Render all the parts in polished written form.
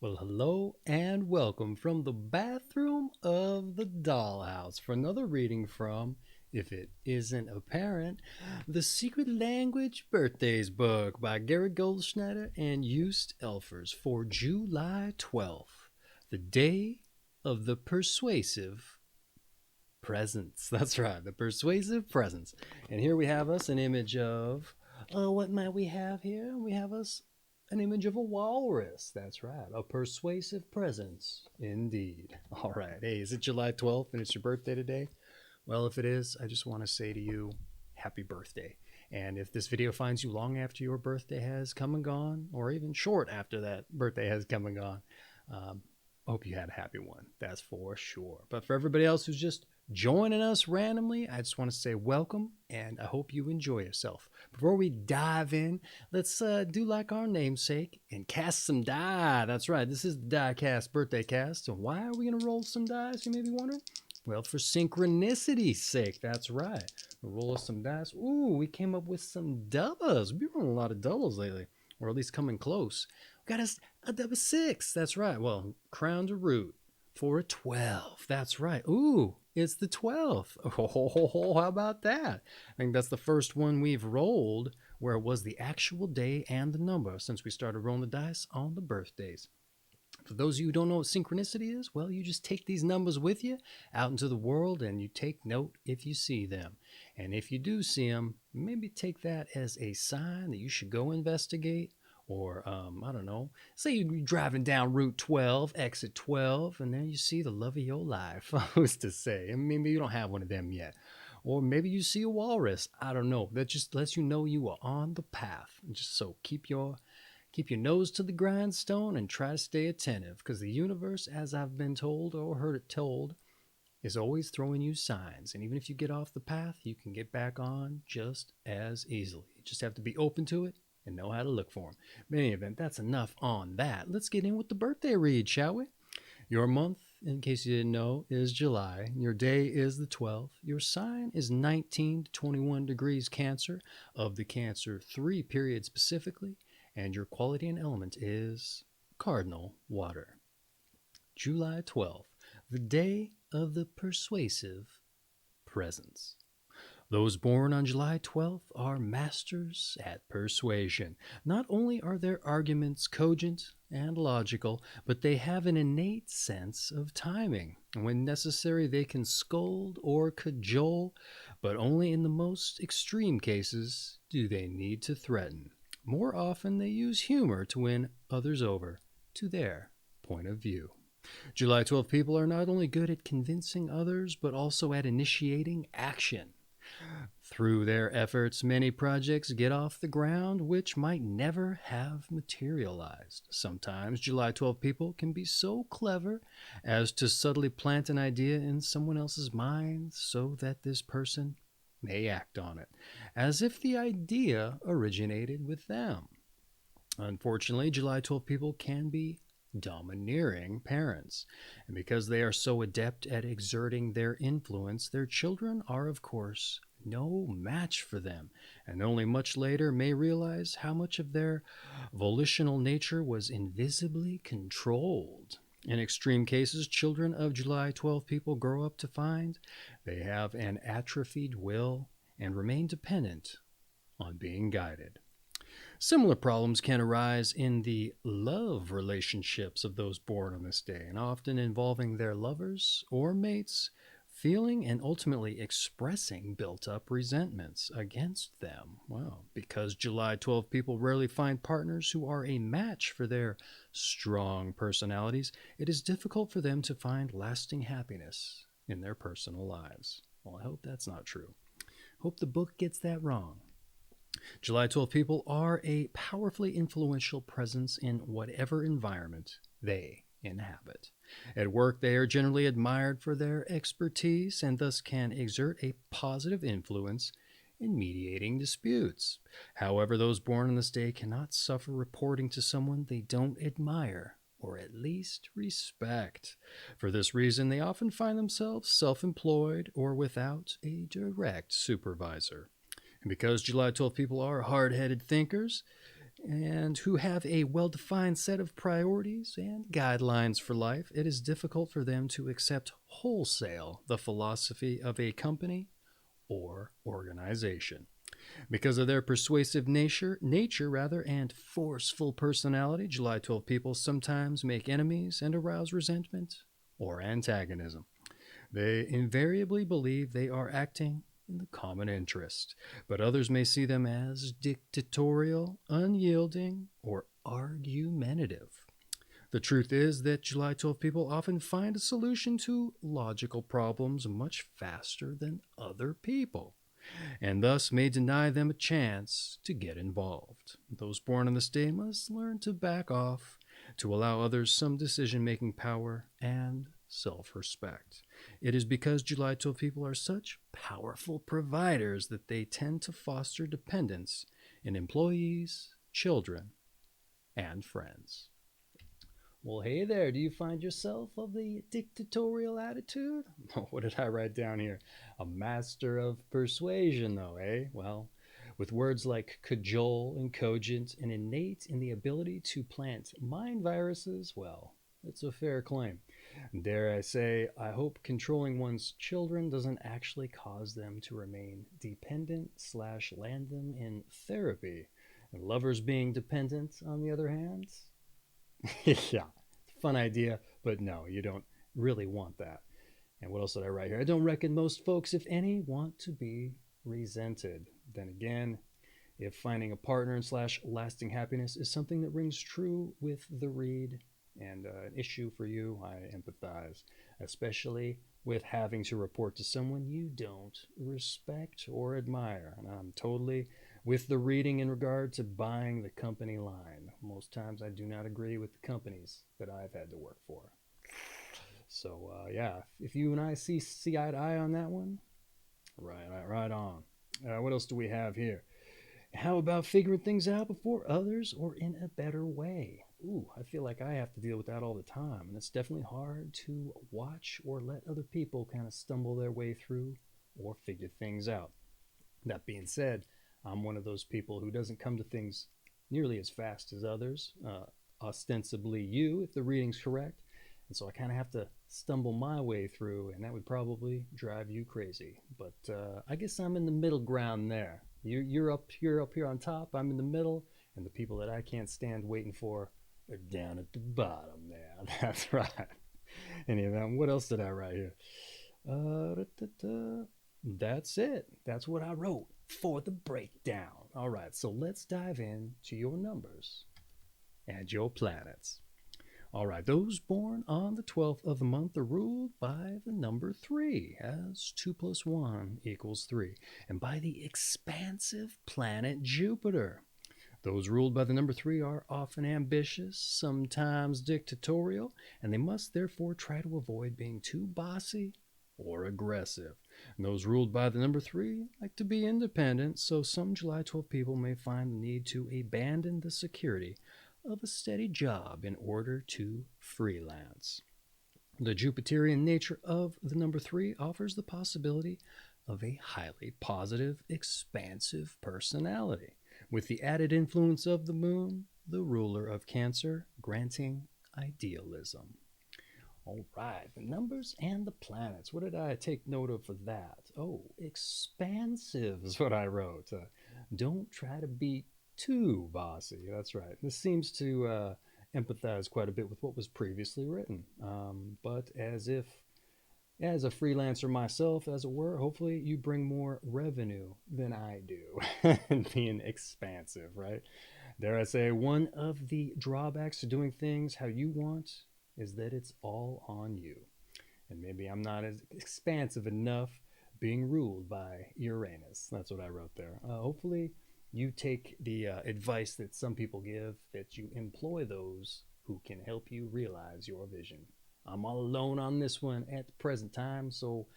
Well, hello and welcome from the bathroom of the dollhouse for another reading from, if it isn't apparent, The Secret Language Birthdays book by Goldschneider and Joost for July 12th, the day of the Persuasive Presence. That's right, the Persuasive Presence. And here we have us an image of, what might we have here? We have us an image of a walrus. That's right, a persuasive presence indeed. All right, hey, is it July 12th and it's your birthday today? Well, if it is, I just want to say to you, happy birthday. And if this video finds you long after your birthday has come and gone, or even short after that birthday has come and gone, I hope you had a happy one. That's for sure. But for everybody else who's just joining us randomly, I just want to say welcome and I hope you enjoy yourself. Before we dive in, let's do like our namesake and cast some die. That's right, this is the Diecast Birthday Cast. And why are we going to roll some dice, you may be wondering? Well, for synchronicity's sake, that's right. We'll roll us some dice. Ooh, we came up with some doubles. We've been rolling a lot of doubles lately, or at least coming close. We got us a double six. That's right. Well, crown to root for a 12. That's right. Ooh, it's the 12th. Oh, how about that? I think that's the first one we've rolled where it was the actual day and the number since we started rolling the dice on the birthdays. For those of you who don't know what synchronicity is, well, you just take these numbers with you out into the world and you take note if you see them. And if you do see them, maybe take that as a sign that you should go investigate. Or, I don't know, say you're driving down Route 12, exit 12, and there you see the love of your life, I was to say. And maybe you don't have one of them yet. Or maybe you see a walrus. I don't know. That just lets you know you are on the path. Just so keep your nose to the grindstone and try to stay attentive, because the universe, as I've been told or heard it told, is always throwing you signs. And even if you get off the path, you can get back on just as easily. You just have to be open to it and know how to look for them. In any event, that's enough on that. Let's get in with the birthday read, shall we? Your month, in case you didn't know, is July. Your day is the 12th. Your sign is 19 to 21 degrees Cancer, of the Cancer 3 period specifically. And your quality and element is Cardinal water. July 12th, the day of the Persuasive Presence. Those born on July 12th are masters at persuasion. Not only are their arguments cogent and logical, but they have an innate sense of timing. When necessary, they can scold or cajole, but only in the most extreme cases do they need to threaten. More often, they use humor to win others over to their point of view. July 12 people are not only good at convincing others, but also at initiating action. Through their efforts, many projects get off the ground which might never have materialized. Sometimes July 12 people can be so clever as to subtly plant an idea in someone else's mind so that this person may act on it, as if the idea originated with them. Unfortunately, July 12 people can be domineering parents, and because they are so adept at exerting their influence, their children are, of course, no match for them, and only much later may realize how much of their volitional nature was invisibly controlled. In extreme cases, children of July 12 people grow up to find they have an atrophied will and remain dependent on being guided. Similar problems can arise in the love relationships of those born on this day, and often involving their lovers or mates feeling and ultimately expressing built-up resentments against them. Well, because July 12 people rarely find partners who are a match for their strong personalities, it is difficult for them to find lasting happiness in their personal lives. Well, I hope that's not true. Hope the book gets that wrong. July 12 people are a powerfully influential presence in whatever environment they inhabit. At work, they are generally admired for their expertise and thus can exert a positive influence in mediating disputes. However, those born on this day cannot suffer reporting to someone they don't admire or at least respect. For this reason, they often find themselves self-employed or without a direct supervisor. And because July 12 people are hard-headed thinkers, and who have a well-defined set of priorities and guidelines for life, it is difficult for them to accept wholesale the philosophy of a company or organization. Because of their persuasive nature, and forceful personality, July 12 people sometimes make enemies and arouse resentment or antagonism. They invariably believe they are acting in the common interest, but others may see them as dictatorial, unyielding, or argumentative. The truth is that July 12 people often find a solution to logical problems much faster than other people, and thus may deny them a chance to get involved. Those born on this day must learn to back off, to allow others some decision-making power and self-respect. It is because July 12 people are such powerful providers that they tend to foster dependence in employees, children, and friends. Well, hey there, do you find yourself of the dictatorial attitude? What did I write down here? A master of persuasion, though, eh? Well, with words like cajole and cogent and innate in the ability to plant mind viruses, well, it's a fair claim. Dare I say, I hope controlling one's children doesn't actually cause them to remain dependent / land them in therapy. And lovers being dependent, on the other hand, yeah, fun idea, but no, you don't really want that. And what else did I write here? I don't reckon most folks, if any, want to be resented. Then again, if finding a partner / lasting happiness is something that rings true with the read and an issue for you, I empathize, especially with having to report to someone you don't respect or admire. And I'm totally with the reading in regard to buying the company line. Most times I do not agree with the companies that I've had to work for. So, yeah, if you and I see eye to eye on that one, right on. What else do we have here? How about figuring things out before others or in a better way? Ooh, I feel like I have to deal with that all the time, and it's definitely hard to watch or let other people kind of stumble their way through or figure things out. That being said, I'm one of those people who doesn't come to things nearly as fast as others, ostensibly you, if the reading's correct. And so I kind of have to stumble my way through, and that would probably drive you crazy. But I guess I'm in the middle ground there. You're up here on top, I'm in the middle, and the people that I can't stand waiting for are down at the bottom there. That's right. Anyway, what else did I write here? That's it. That's what I wrote for the breakdown. All right, so let's dive into your numbers and your planets. All right, those born on the 12th of the month are ruled by the number 3, as 2 + 1 = 3, and by the expansive planet Jupiter. Those ruled by the number 3 are often ambitious, sometimes dictatorial, and they must therefore try to avoid being too bossy or aggressive. And those ruled by the number 3 like to be independent, so some July 12 people may find the need to abandon the security of a steady job in order to freelance. The Jupiterian nature of the number 3 offers the possibility of a highly positive, expansive personality, with the added influence of the moon, the ruler of Cancer, granting idealism. All right, the numbers and the planets. What did I take note of for that? Oh, expansive is what I wrote. Don't try to be too bossy. That's right. This seems to empathize quite a bit with what was previously written. But as a freelancer myself, as it were, hopefully you bring more revenue than I do. Being expansive, right? Dare I say, one of the drawbacks to doing things how you want is that it's all on you. And maybe I'm not as expansive enough, being ruled by Uranus. That's what I wrote there. Hopefully you take the advice that some people give, that you employ those who can help you realize your vision. I'm all alone on this one at the present time, so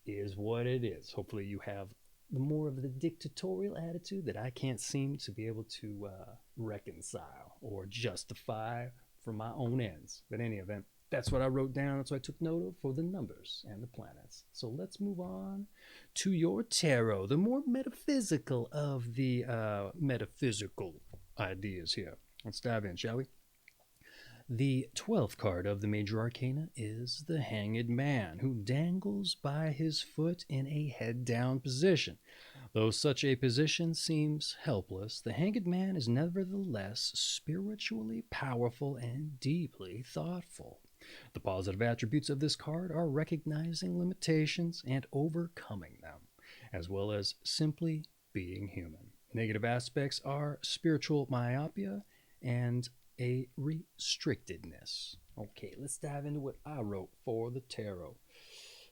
is what it is. Hopefully you have more of the dictatorial attitude that I can't seem to be able to reconcile or justify for my own ends. But in any event, that's what I wrote down. That's what I took note of for the numbers and the planets. So let's move on to your tarot, the more metaphysical of the metaphysical ideas here. Let's dive in, shall we? The 12th card of the Major Arcana is the Hanged Man, who dangles by his foot in a head-down position. Though such a position seems helpless, the Hanged Man is nevertheless spiritually powerful and deeply thoughtful. The positive attributes of this card are recognizing limitations and overcoming them, as well as simply being human. Negative aspects are spiritual myopia and a restrictedness. Okay, let's dive into what I wrote for the tarot.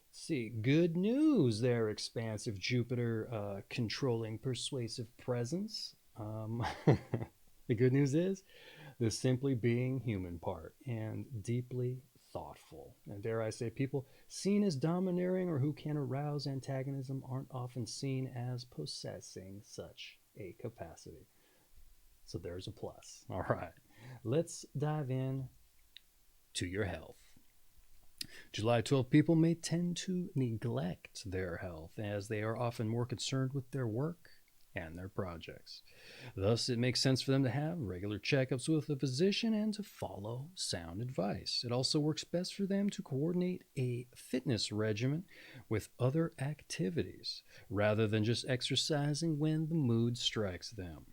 Let's see, good news there, expansive Jupiter controlling persuasive presence. The good news is the simply being human part and deeply thoughtful. And dare I say, people seen as domineering or who can arouse antagonism aren't often seen as possessing such a capacity. So there's a plus. All right, let's dive in to your health. July 12 people may tend to neglect their health as they are often more concerned with their work and their projects. Thus, it makes sense for them to have regular checkups with a physician and to follow sound advice. It also works best for them to coordinate a fitness regimen with other activities rather than just exercising when the mood strikes them.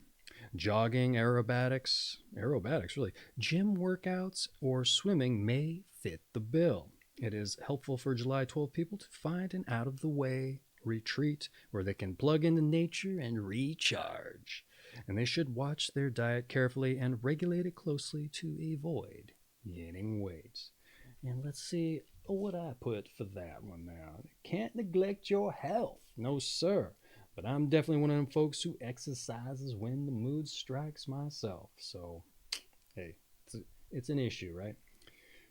Jogging, aerobatics really, gym workouts, or swimming may fit the bill. It is helpful for July 12 people to find an out-of-the-way retreat where they can plug into nature and recharge. And they should watch their diet carefully and regulate it closely to avoid gaining weight. And let's see what I put for that one now. Can't neglect your health. No, sir. But I'm definitely one of them folks who exercises when the mood strikes myself. So, hey, it's an issue, right?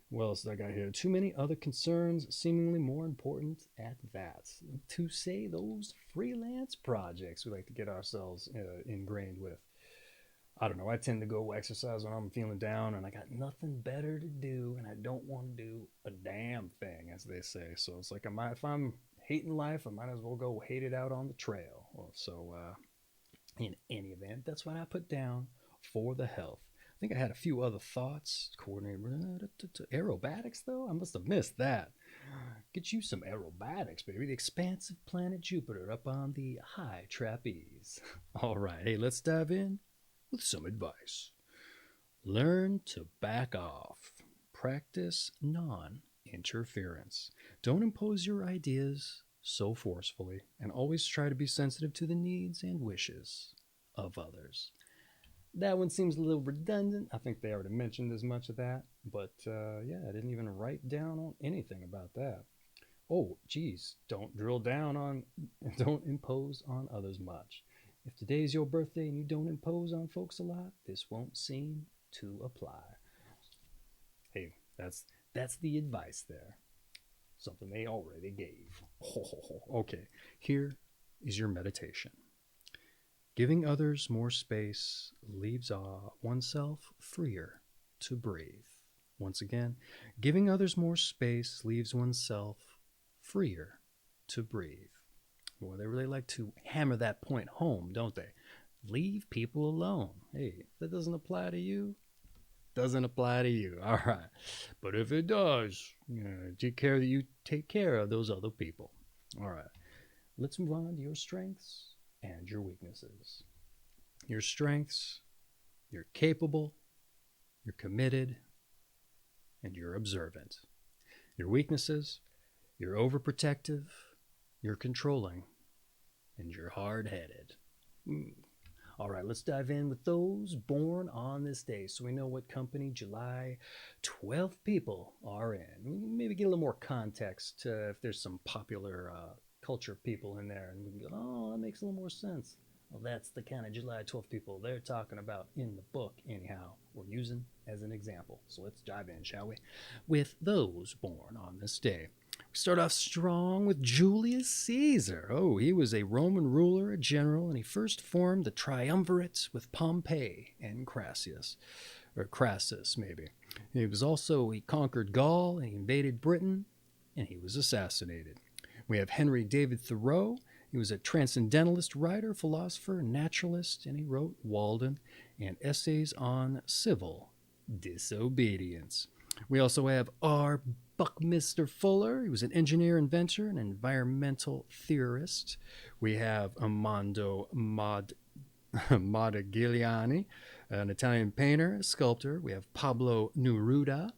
What else did I got here? Too many other concerns, seemingly more important at that. To say those freelance projects we like to get ourselves ingrained with. I don't know, I tend to go exercise when I'm feeling down and I got nothing better to do and I don't want to do a damn thing, as they say. So it's like if I'm hating life, I might as well go hate it out on the trail. So in any event, that's what I put down for the health. I think I had a few other thoughts. Aerobatics, though? I must have missed that. Get you some aerobatics, baby. The expansive planet Jupiter up on the high trapeze. All right, hey, let's dive in with some advice. Learn to back off. Practice non-interference. Don't impose your ideas so forcefully, and always try to be sensitive to the needs and wishes of others. That one seems a little redundant. I think they already mentioned as much of that, but yeah, I didn't even write down on anything about that. Oh, geez, don't impose on others much. If today's your birthday and you don't impose on folks a lot, this won't seem to apply. Hey, that's the advice there. Something they already gave. Okay, here is your meditation. Giving others more space leaves oneself freer to breathe. Once again, giving others more space leaves oneself freer to breathe. Well, they really like to hammer that point home, don't they? Leave people alone. Hey, if that doesn't apply to you, doesn't apply to you. All right. But if it does, take care that you take care of those other people. All right. Let's move on to your strengths and your weaknesses. Your strengths: you're capable, you're committed, and you're observant. Your weaknesses: you're overprotective, you're controlling, and you're hard-headed. All right, let's dive in with those born on this day so we know what company July 12th people are in. Maybe get a little more context if there's some popular culture people in there, and we can go, oh, that makes a little more sense. Well, that's the kind of July 12th people they're talking about in the book, anyhow, we're using as an example. So let's dive in, shall we? With those born on this day. We start off strong with Julius Caesar. Oh, he was a Roman ruler, a general, and he first formed the triumvirate with Pompey and Crassus, maybe. He conquered Gaul, and he invaded Britain, and he was assassinated. We have Henry David Thoreau. He was a transcendentalist writer, philosopher, naturalist, and he wrote Walden and essays on civil disobedience. We also have R. Buckminster Fuller. He was an engineer, inventor, and environmental theorist. We have Armando Modigliani, an Italian painter, sculptor. We have Pablo Neruda,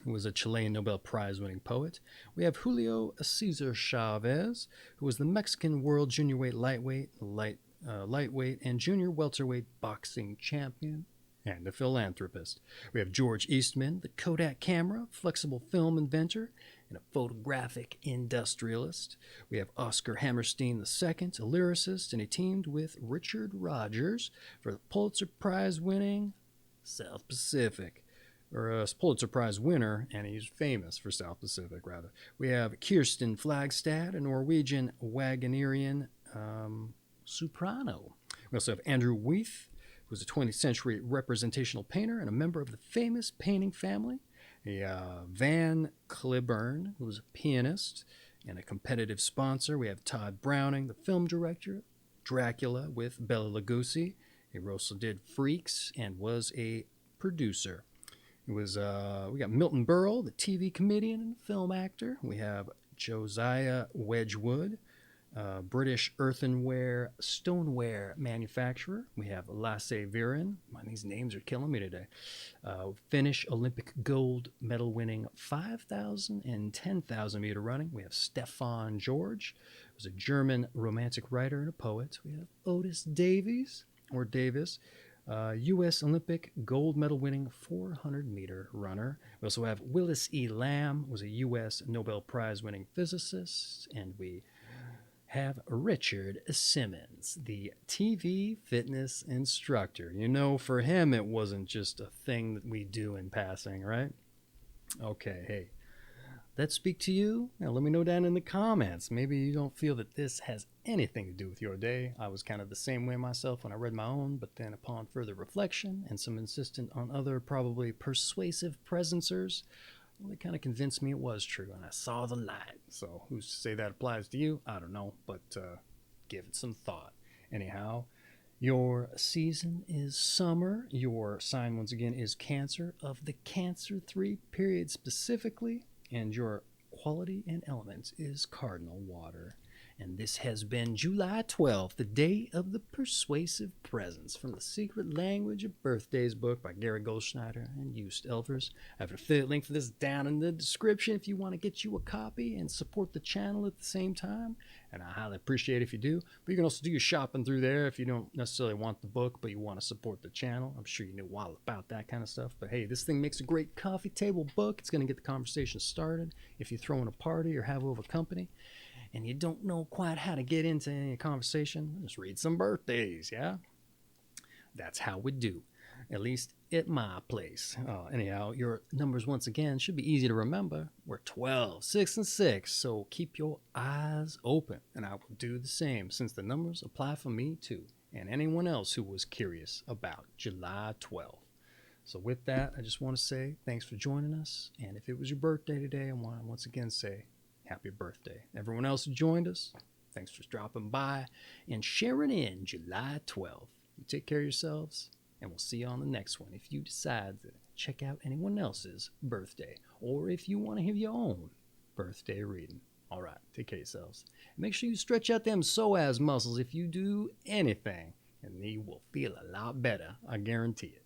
who was a Chilean Nobel Prize winning poet. We have Julio Cesar Chavez, who was the Mexican world junior weight lightweight, lightweight, and junior welterweight boxing champion, and a philanthropist. We have George Eastman, the Kodak camera, flexible film inventor, and a photographic industrialist. We have Oscar Hammerstein II, a lyricist, and he teamed with Richard Rogers for the Pulitzer Prize winning South Pacific. Or a Pulitzer Prize winner, and he's famous for South Pacific, rather. We have Kirsten Flagstad, a Norwegian Wagnerian soprano. We also have Andrew Wyeth, who was a 20th century representational painter and a member of the famous painting family. Van Cliburn, who was a pianist and a competitive sponsor. We have Todd Browning, the film director, Dracula with Bela Lugosi. He also did Freaks and was a producer. We got Milton Berle, the TV comedian and film actor. We have Josiah Wedgwood, British earthenware stoneware manufacturer. We have Lasse Viren. Man, these names are killing me today. Finnish Olympic gold medal winning 5,000 and 10,000 meter running. We have Stefan George, who's a German romantic writer and a poet. We have Otis Davies, or Davis, U.S. Olympic gold medal winning 400 meter runner. We also have Willis E. Lamb, who was a U.S. Nobel Prize winning physicist. And we have Richard Simmons, the TV fitness instructor. You know, for him, it wasn't just a thing that we do in passing, right? Okay, hey, that speak to you? Now, let me know down in the comments. Maybe you don't feel that this has anything to do with your day. I was kind of the same way myself when I read my own, but then upon further reflection and some insistence on other probably persuasive presencers, well, it kind of convinced me it was true, and I saw the light. So who's to say that applies to you? I don't know, but give it some thought. Anyhow, your season is summer. Your sign, once again, is Cancer, of the Cancer 3 period specifically, and your quality and elements is Cardinal water. And this has been July 12th, the day of the Persuasive Presence, from The Secret Language of Birthdays book by Gary Goldschneider and Joost. I have an affiliate link for this down in the description if you want to get you a copy and support the channel at the same time. And I highly appreciate it if you do. But you can also do your shopping through there if you don't necessarily want the book, but you want to support the channel. I'm sure you know all about that kind of stuff. But hey, this thing makes a great coffee table book. It's going to get the conversation started if you're throwing a party or have over company and you don't know quite how to get into any conversation, just read some birthdays, yeah? That's how we do, at least at my place. Anyhow, your numbers, once again, should be easy to remember. We're 12, 6, and 6, so keep your eyes open, and I will do the same, since the numbers apply for me too, and anyone else who was curious about July 12th. So with that, I just want to say thanks for joining us, and if it was your birthday today, I want to once again say happy birthday. Everyone else who joined us, thanks for dropping by and sharing in July 12th. You take care of yourselves, and we'll see you on the next one. If you decide to check out anyone else's birthday, or if you want to have your own birthday reading. All right, take care of yourselves. Make sure you stretch out them psoas muscles if you do anything, and you will feel a lot better. I guarantee it.